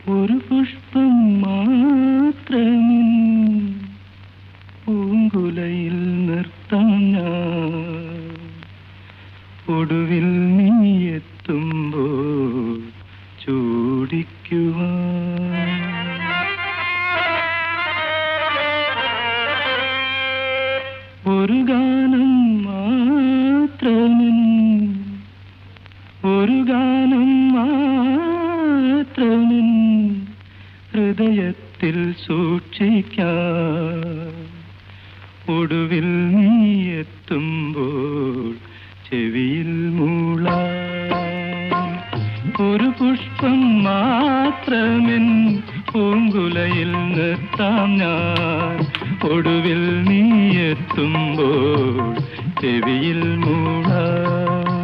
ഒരു പുഷ്പം മാത്രമിൻ പൂങ്കുലയിൽ നിർത്താം ഞാൻ. ഒടുവിൽ നീ എത്തുമ്പോൾ ചൂടിക്കുവാൻ. ഒരു ഗാനം മാത്രമിൻ, ഒരു ഗാനം മാത്രമിൻ ഹൃദയത്തിൽ സൂക്ഷിക്കാം. ഒടുവിൽ നീ എത്തുമ്പോൾ ചെവിയിൽ മൂളാം. ഒരു പുഷ്പം മാത്രമിൻ പൂങ്കുലയിൽ നിർത്താം ഞാൻ. ഒടുവിൽ നീ എത്തുമ്പോൾ ചെവിയിൽ മൂളാം.